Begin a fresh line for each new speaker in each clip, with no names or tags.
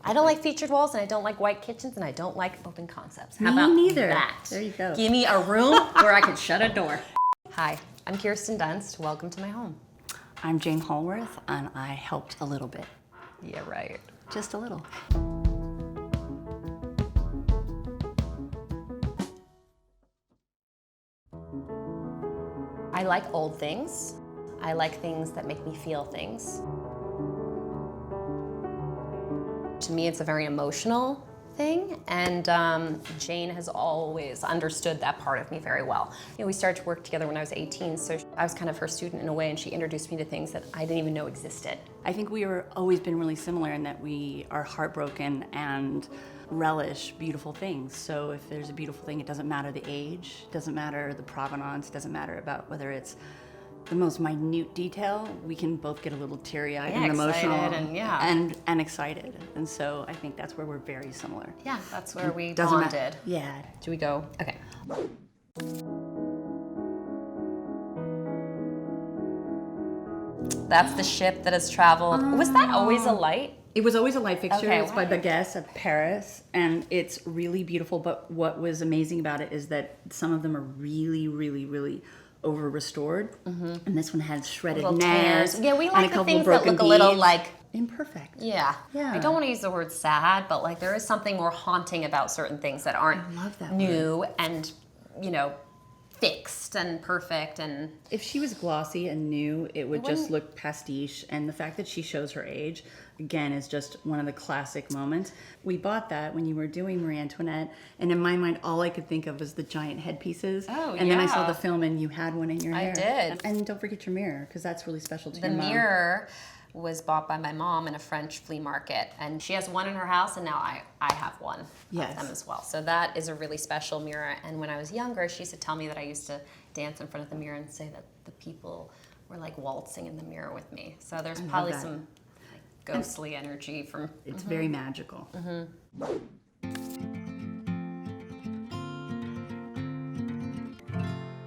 I don't like featured walls, and I don't like white kitchens, and I don't like open concepts.
Me neither. There you go.
Give me a room where I can shut a door. Hi, I'm Kирстен Данст. Welcome to my home.
I'm Jane Hallworth, and I helped a little bit.
Yeah, right.
Just a little.
I like old things. I like things that make me feel things. To me, it's a very emotional thing, and Jane has always understood that part of me very well. You know, we started to work together when I was 18, so I was kind of her student in a way, and she introduced me to things that I didn't even know existed.
I think we were always been really similar in that we are heartbroken and relish beautiful things. So if there's a beautiful thing, it doesn't matter the age, doesn't matter the provenance, doesn't matter about whether it's the most minute detail, we can both get a little teary-eyed and emotional and excited. And so I think that's where we're very similar.
Yeah, that's where we bonded.
Yeah.
Do we go? Okay. That's the ship that has traveled. Was that always a light?
It was always a light fixture.
Okay,
it's by Baguesse of Paris, and it's really beautiful. But what was amazing about it is that some of them are really, really, really over restored, and this one has shredded nails.
Yeah, we
and
like
a
the
couple
things
broken
that look a little
beads.
like
Imperfect.
Yeah. I don't want to use the word sad, but like there is something more haunting about certain things that aren't new and, you know, fixed and perfect. And
if she was glossy and new, it would just look pastiche. And the fact that she shows her age, again, is just one of the classic moments. We bought that when you were doing Marie Antoinette, and in my mind, all I could think of was the giant headpieces.
Oh,
and then I saw the film, and you had one in your hair.
I did.
And don't forget your mirror, because that's really special to your mom.
The mirror was bought by my mom in a French flea market, and she has one in her house, and now I have one of them as well. So that is a really special mirror. And when I was younger, she used to tell me that I used to dance in front of the mirror and say that the people were like waltzing in the mirror with me. So there's probably some like ghostly energy from.
It's very magical.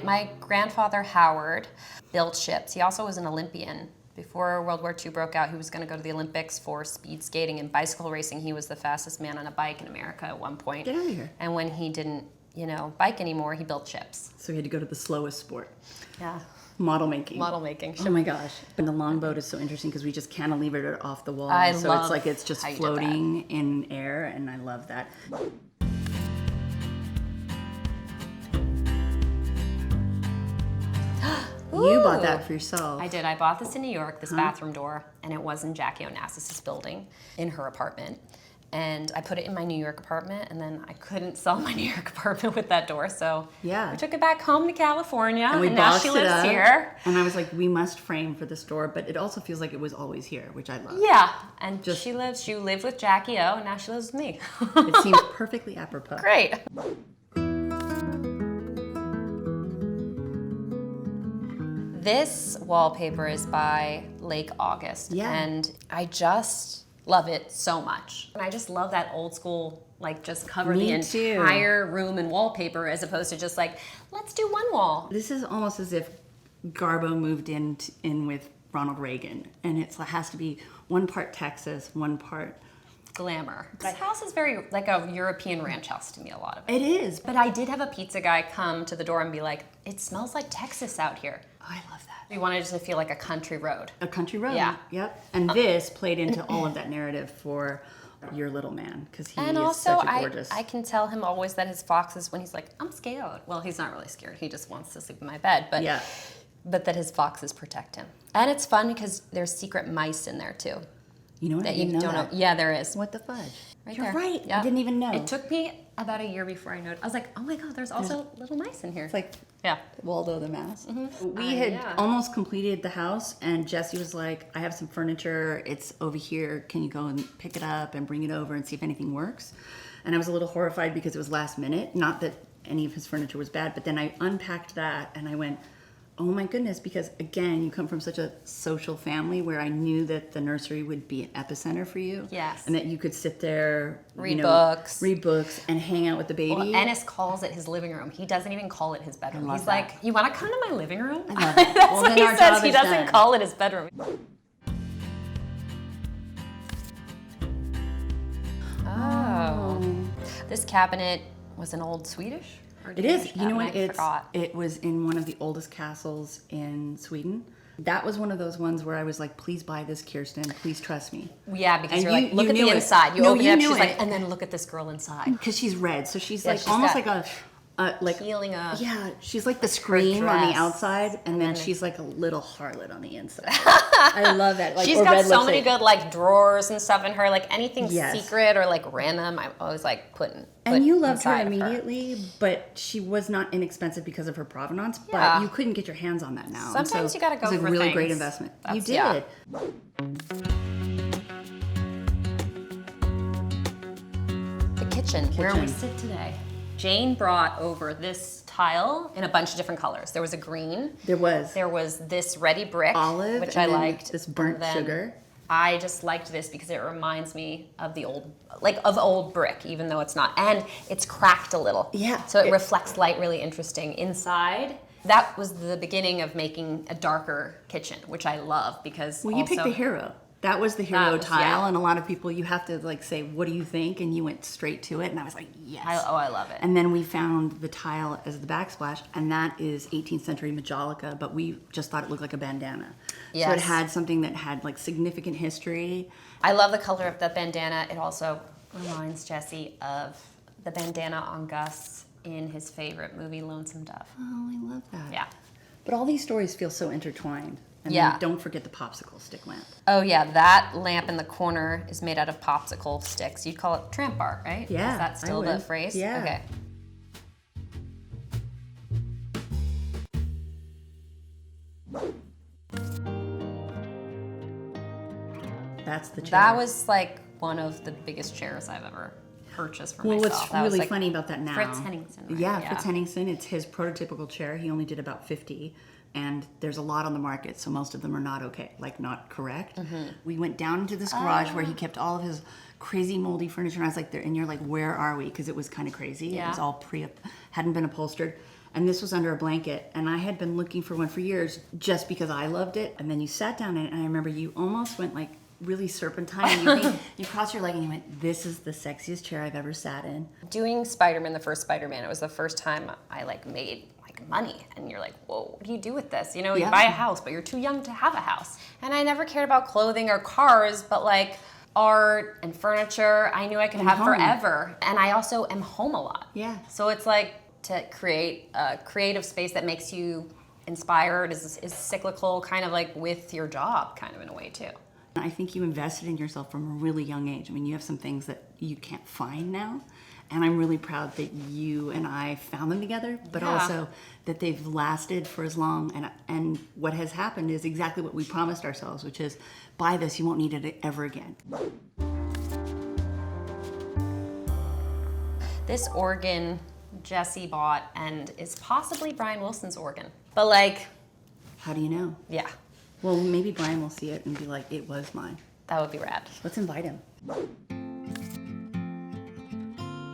My grandfather Howard built ships. He also was an Olympian. Before World War II broke out, he was going to go to the Olympics for speed skating and bicycle racing. He was the fastest man on a bike in America at one point.
Get out of here.
And when he didn't, you know, bike anymore, he built ships.
So he had to go to the slowest sport.
Yeah.
Model making.
Model making.
Oh my gosh. And the longboat is so interesting because we just cantilevered it off the wall. So it's like it's just floating in air, and I love that. You bought that for yourself.
I did. I bought this in New York, this bathroom door, and it was in Jackie Onassis's building, in her apartment. And I put it in my New York apartment, and then I couldn't sell my New York apartment with that door, so we took it back home to California, and now she lives here.
And I was like, we must frame for this door, but it also feels like it was always here, which I love.
Yeah, and she lived with Jackie O, and now she lives with me.
It seems perfectly apropos.
Great. This wallpaper is by Lake August, and I just love it so much. And I just love that old school, like just cover the entire room in wallpaper as opposed to just like, let's do one wall.
This is almost as if Garbo moved in with Ronald Reagan, and it has to be one part Texas, one part
glamour. This house is very like a European ranch house to me, a lot of it.
It is.
But I did have a pizza guy come to the door and be like, it smells like Texas out here.
Oh, I love that.
We wanted it to feel like a country road.
A country road.
Yeah.
Yep. And this played into all of that narrative for your little man, because he is such a gorgeous.
I can tell him always that his foxes, when he's like, I'm scared. Well, he's not really scared. He just wants to sleep in my bed. But that his foxes protect him. And it's fun because there's secret mice in there too.
You know what? I didn't know that.
Yeah, there is.
What the fudge?
You're
right. Yep. I didn't even know.
It took me about a year before I noticed. I was like, oh my God, there's also little mice in here.
It's like Waldo the mouse. We had almost completed the house, and Jesse was like, I have some furniture. It's over here. Can you go and pick it up and bring it over and see if anything works? And I was a little horrified because it was last minute. Not that any of his furniture was bad, but then I unpacked that and I went, oh my goodness, because again, you come from such a social family where I knew that the nursery would be an epicenter for you.
Yes.
And that you could sit there,
read books,
and hang out with the baby.
Well, Ennis calls it his living room. He doesn't even call it his bedroom. He's like, you want to come to my living room?
I love that.
That's what he says. He doesn't call it his bedroom. This cabinet was an old Swedish? Or
It is.
Danish
You know what?
cabinet? I forgot.
It was in one of the oldest castles in Sweden. That was one of those ones where I was like, please buy this, Kirsten. Please trust me.
Yeah, because
And
you're like, look at
knew
the
it.
inside. You
No,
open
you
it up,
knew
she's
it.
like, and then look at this girl inside.
Because she's red. So she's
Yeah,
like
she's
almost
got-
like like
Healing a...
yeah, she's like the scream on the
dress.
outside, and then she's like a little harlot on the inside. I love that. Like,
She's
or
got
red
so many
lipstick.
good like drawers and stuff in her. Like anything
Yes.
secret or like random, I'm always like putting.
And you loved her
inside of
immediately, but she was not inexpensive because of her provenance.
Yeah.
But you couldn't get your hands on that now.
Sometimes you gotta go
It was a
for
really great
things.
investment.
That's-
You
yeah.
did.
The kitchen, where we sit today. Jane brought over this tile in a bunch of different colors. There was a green.
There was.
There was this ready brick,
Olive,
which
and
I
then
liked.
this burnt
And then
sugar.
I just liked this because it reminds me of the old, of old brick, even though it's not. And it's cracked a little.
Yeah.
So it reflects light really interesting. Inside, that was the beginning of making a darker kitchen, which I love because
Well, you picked the hero. That was the hero
was-
tile,
yeah.
and a lot of people, you have to like say, what do you think? And you went straight to it, and I was like, yes.
I love it.
And then we found the tile as the backsplash, and that is 18th century Majolica, but we just thought it looked like a bandana. So it
Yes.
had something that had like significant history.
I love the color of the bandana. It also reminds Jesse of the bandana on Gus in his favorite movie, Lonesome Dove.
Oh, I love that.
Yeah.
But all these stories feel so intertwined. And
Yeah.
then don't forget the popsicle stick lamp.
Oh yeah, that lamp in the corner is made out of popsicle sticks. You'd call it tramp art, right?
Yeah,
Is that
I
still the
would.
phrase?
Yeah.
Okay.
That's the chair.
That was like one of the biggest chairs I've ever purchased for
Well,
myself.
what's
That was,
really
like,
funny about that now?
Fritz Henningsen, right?
Yeah, Fritz Henningsen. It's his prototypical chair. He only did about 50, and there's a lot on the market, so most of them are not okay, like not correct.
Mm-hmm.
We went down into this garage where he kept all of his crazy moldy furniture, and I was like, there, and you're like, where are we? Because it was kind of crazy.
Yeah.
It was all hadn't been upholstered. And this was under a blanket, and I had been looking for one for years just because I loved it. And then you sat down in it, and I remember you almost went like really serpentine. And you crossed your leg and you went, this is the sexiest chair I've ever sat in.
Doing Spider-Man, the first Spider-Man, it was the first time I like made like money. And you're like, whoa, what do you do with this? You know, you
Yeah.
buy a house, but you're too young to have a house. And I never cared about clothing or cars, but like art and furniture, I knew I could have
home.
forever. And I also am home a lot.
Yeah.
So it's like to create a creative space that makes you inspired is cyclical, kind of like with your job, kind of in a way too.
I think you invested in yourself from a really young age. I mean, you have some things that you can't find now. And I'm really proud that you and I found them together, but
Yeah.
also that they've lasted for as long. And what has happened is exactly what we promised ourselves, which is buy this, you won't need it ever again.
This organ Jesse bought and is possibly Brian Wilson's organ. But like,
How do you know?
yeah,
Well, maybe Brian will see it and be like, it was mine.
that would be rad.
Let's invite him.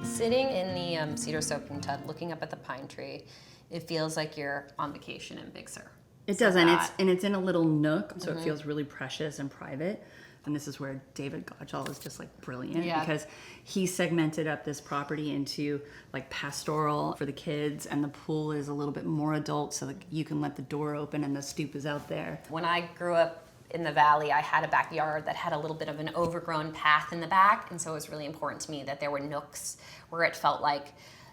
Sitting in the cedar soaking tub, looking up at the pine tree, it feels like you're on vacation in Big Sur.
It does, and it's in a little nook, so it feels really precious and private. And this is where David Gottschall is just like brilliant because he segmented up this property into like pastoral for the kids, and the pool is a little bit more adult, so that you can let the door open and the stoop is out there.
When I grew up in the valley, I had a backyard that had a little bit of an overgrown path in the back, and so it was really important to me that there were nooks where it felt like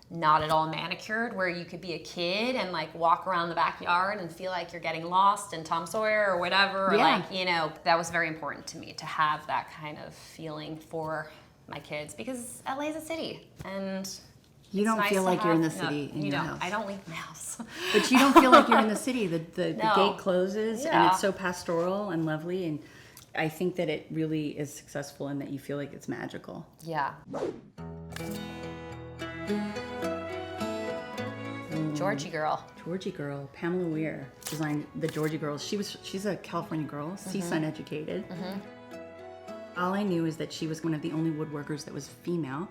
not at all manicured, where you could be a kid and like walk around the backyard and feel like you're getting lost in Tom Sawyer or whatever. Or
Yeah.
like, you know, that was very important to me to have that kind of feeling for my kids because LA is a city and
You
it's
don't
nice
feel
to
like you're in the
have- no,
city in
you
your
don't.
house.
I don't leave my house.
But you don't feel like you're in the city. The
No.
gate closes and
Yeah.
it's so pastoral and lovely, and I think that it really is successful in that you feel like it's magical.
Yeah. Georgie girl.
Georgie girl, Pamela Weir designed the Georgie girls. She's a California girl, CSUN educated. All I knew is that she was one of the only woodworkers that was female,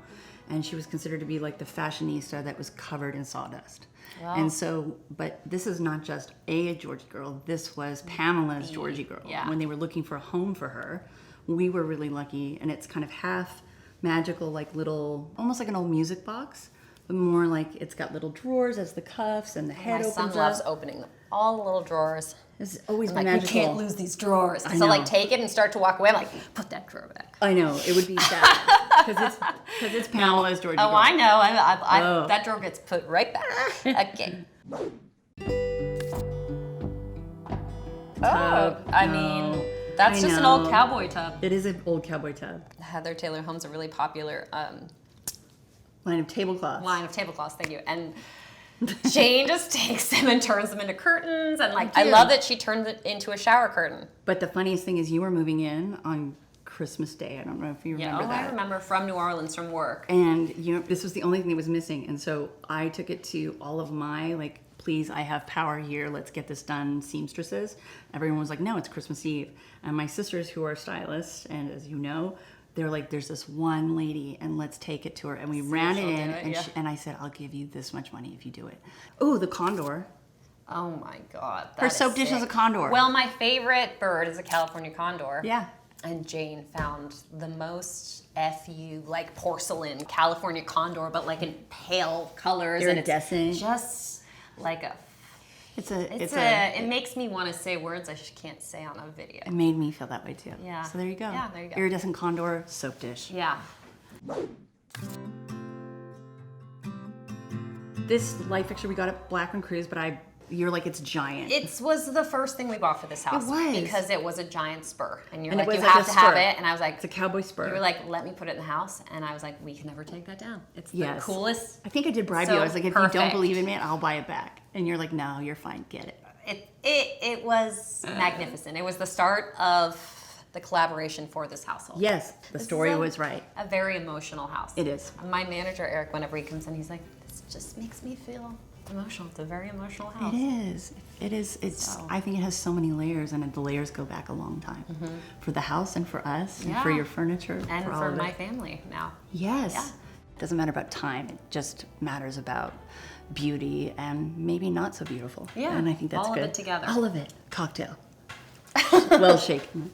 and she was considered to be like the fashionista that was covered in sawdust.
Wow.
And so, but this is not just a Georgie girl. This was Pamela's Georgie girl.
Yeah.
When they were looking for a home for her, we were really lucky, and it's kind of half magical, like little, almost like an old music box, but more like it's got little drawers as the cuffs and the head opens up.
My son loves opening them. All the little drawers.
It's always
I'm
been
like,
magical.
we can't lose these drawers.
I
So
know.
like take it and start to walk away. I'm like, put that drawer back.
I know, it would be sad. Because it's Pamela's drawer.
Oh, I know. That drawer gets put right back. Okay.
Tub.
I mean, that's just an old cowboy tub.
It is an old cowboy tub.
Heather Taylor Home's a really popular
Line of tablecloths.
Thank you. And Jane just takes them and turns them into curtains. And like, I love that she turned it into a shower curtain.
But the funniest thing is you were moving in on Christmas Day. I don't know if you remember that.
I remember from New Orleans from work.
And this was the only thing that was missing. And so I took it to all of my, like, please, I have power here. Let's get this done. Seamstresses. Everyone was like, no, it's Christmas Eve. And my sisters, who are stylists, and as you know, they were like, there's this one lady, and let's take it to her. And we ran it in, and I said, I'll give you this much money if you do it. Oh, the condor.
Oh my God.
Her soap dish is a condor.
Well, my favorite bird is a California condor.
Yeah.
And Jane found the most FU, like porcelain California condor, but like in pale colors.
Iridescent.
It's just like a... It makes me want to say words I just can't say on a video.
It made me feel that way too.
Yeah.
So there you go.
Yeah, there you go.
Iridescent condor soap dish.
Yeah.
This light fixture we got at Blackburn Cruise, but you're like, it's giant.
It was the first thing we bought for this house.
It was.
Because it was a giant spur. And you're
And
like,
it was
you
like
have
a
to have
spur.
it. And I was like...
It's a cowboy spur.
You were like, let me put it in the house. And I was like, we can never take that down. It's the coolest.
I think I did bribe you.
So
I was like, if you
perfect.
don't believe in me, I'll buy it back. And you're like, no, you're fine. Get it.
It was magnificent. It was the start of the collaboration for this household.
Yes, the story was right.
A very emotional house.
It is.
My manager, Eric, whenever he comes in, he's like, this just makes me feel emotional. It's a very emotional house.
It is. It is. It's. I think it has so many layers, and the layers go back a long time.
Mm-hmm.
For the house and for us, and for your furniture.
And
for
for
all
my
of it.
family now.
Yes.
Yeah.
It doesn't matter about time. It just matters about beauty and maybe not so beautiful.
Yeah.
And I think that's
all
good.
of it together.
All of it. Cocktail. Well shaken.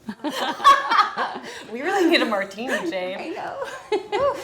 We really need a martini, Jane.
I know.